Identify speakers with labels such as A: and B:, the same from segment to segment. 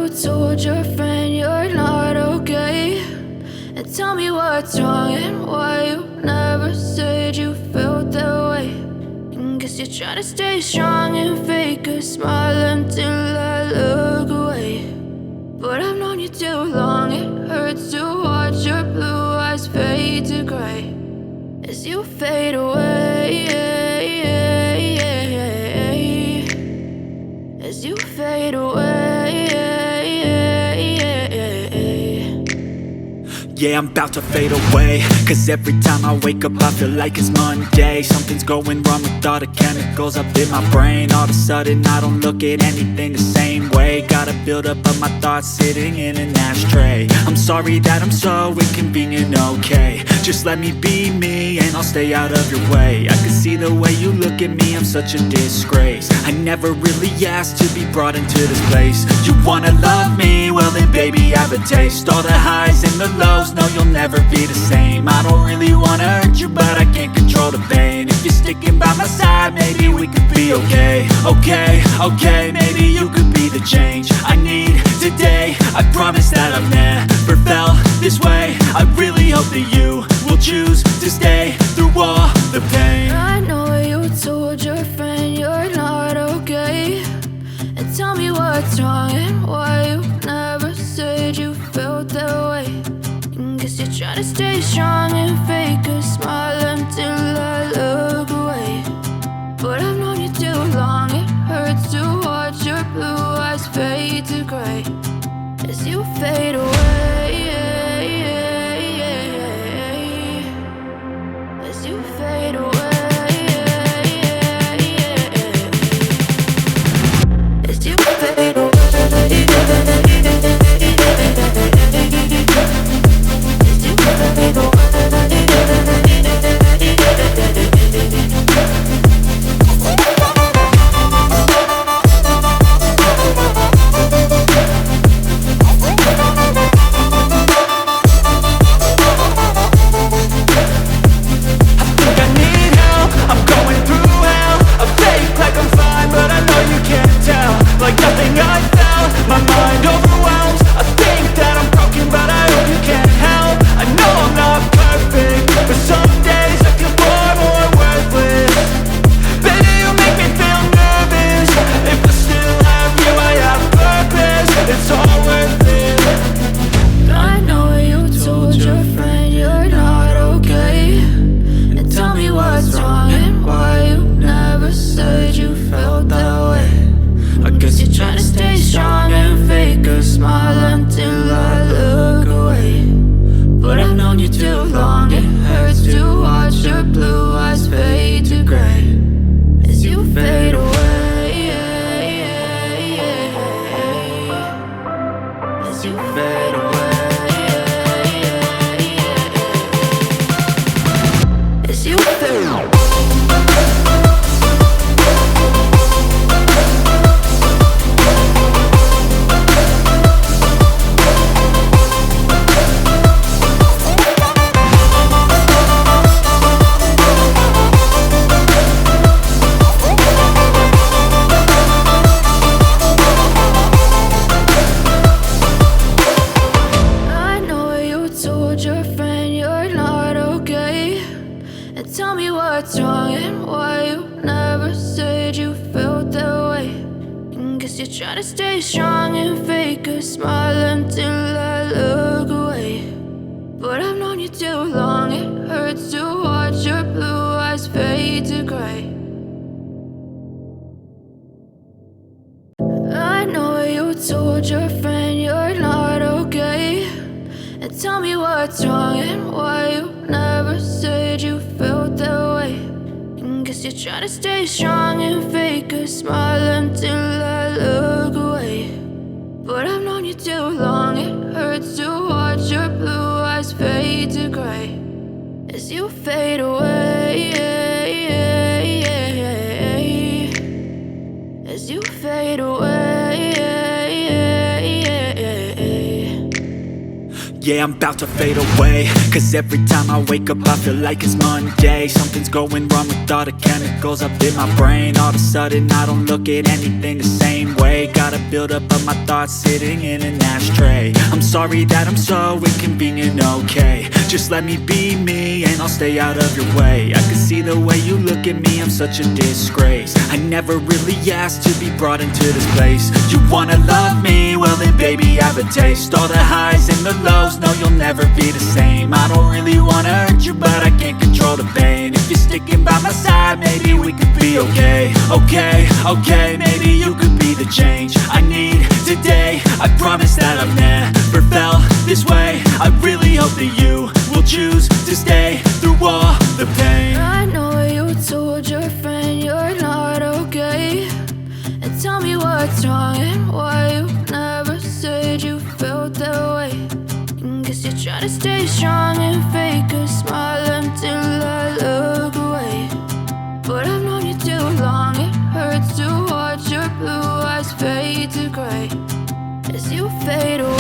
A: you told your friend you're not okay? And tell me what's wrong and why you never said you felt that way. And guess you're trying to stay strong and fake a smile until I look away. But I've known you too long, it hurts to watch your blue eyes fade to gray as you fade away, as you fade away.
B: Yeah, I'm about to fade away, cause every time I wake up I feel like it's Monday. Something's going wrong with all the chemicals up in my brain. All of a sudden I don't look at anything the same way. Got a buildup of my thoughts sitting in an ashtray. I'm sorry that I'm so inconvenient, okay? Just let me be me and I'll stay out of your way. I can see the way you look at me, I'm such a disgrace. I never really asked to be brought into this place. You wanna love me? Well then baby have a taste. All the highs and the lows, no, you'll never be the same. I don't really wanna hurt you, but I can't control the pain. If you're sticking by my side, maybe we could be okay. Okay, maybe you could be the change I need today. I promise that I've never felt this way. I really hope that you will choose to stay through all the pain.
A: I know you told your friend you're not okay. And tell me what's wrong and why you never said you felt that way. Guess you're trying to stay strong and fake a smile until I look away. But I've known you too long, it hurts to watch your blue eyes fade to gray as you fade away, as you fade away, as you fade away.
B: Yeah, I'm about to fade away, cause every time I wake up I feel like it's Monday. Something's going wrong with all the chemicals up in my brain. All of a sudden I don't look at anything the same way. Gotta build up of my thoughts sitting in an ashtray. I'm sorry that I'm so inconvenient, okay. Just let me be me and I'll stay out of your way. I can see the way you look at me, I'm such a disgrace. I never really asked to be brought into this place. You wanna love me? Well then baby have a taste. All the highs and the lows, no you'll never be the same. I don't really wanna hurt you but I can't control the pain. If you're sticking by my side maybe we could be okay. Okay, maybe you could be the change I need today. I promise that I've never felt this way. I really hope that you will choose to stay through all the pain.
A: I know you told your friend you're not okay, and tell me what's wrong and why you never said you felt that way. Guess you're trying to stay strong and fake a smile until I look away. But I've known you too long, it hurts to watch your blue eyes fade to gray as you fade away.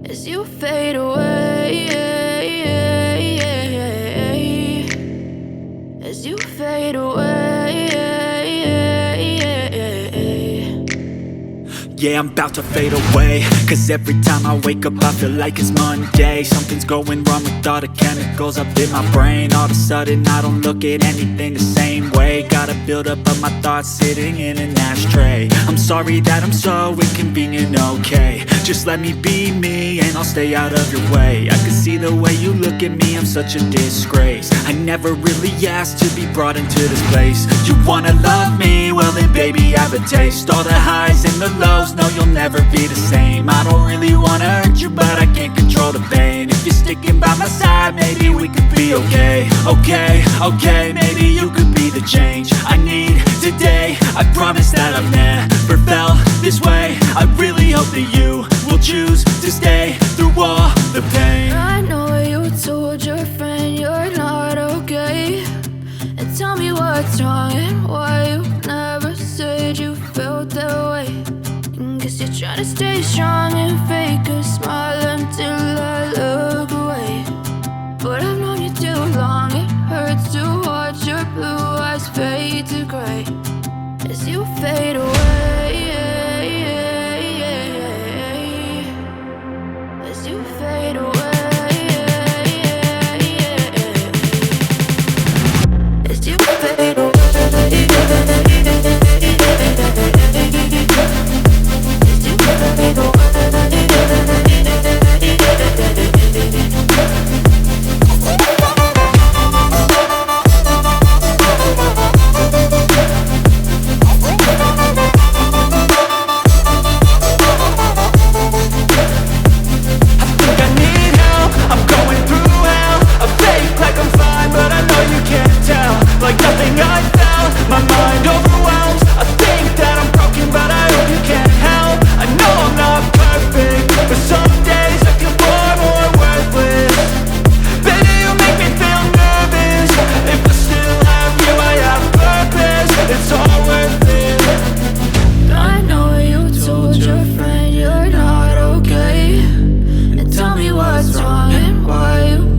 A: As you fade away. As you fade away.
B: Yeah, I'm about to fade away, cause every time I wake up I feel like it's Monday. Something's going wrong with all the chemicals up in my brain. All of a sudden I don't look at anything the same way. Gotta build up of my thoughts sitting in an ashtray. I'm sorry that I'm so inconvenient, okay. Just let me be me and I'll stay out of your way. I can see the way you look at me, I'm such a disgrace. I never really asked to be brought into this place. You wanna love me? Well then baby have a taste. All the highs and the lows, no you'll never be the same. I don't really wanna hurt you but I can't control the pain. If you're sticking by my side maybe we could be okay. Okay, maybe you could be the change I need today. I promise that I've never felt this way. I really hope hope that you will choose to stay through all the pain.
A: I know you told your friend you're not okay, and tell me what's wrong and why you never said you felt that way. And guess you're trying to stay strong and fake a smile until I look away. But I've known you too long, it hurts to watch your blue eyes fade to gray as you fade away.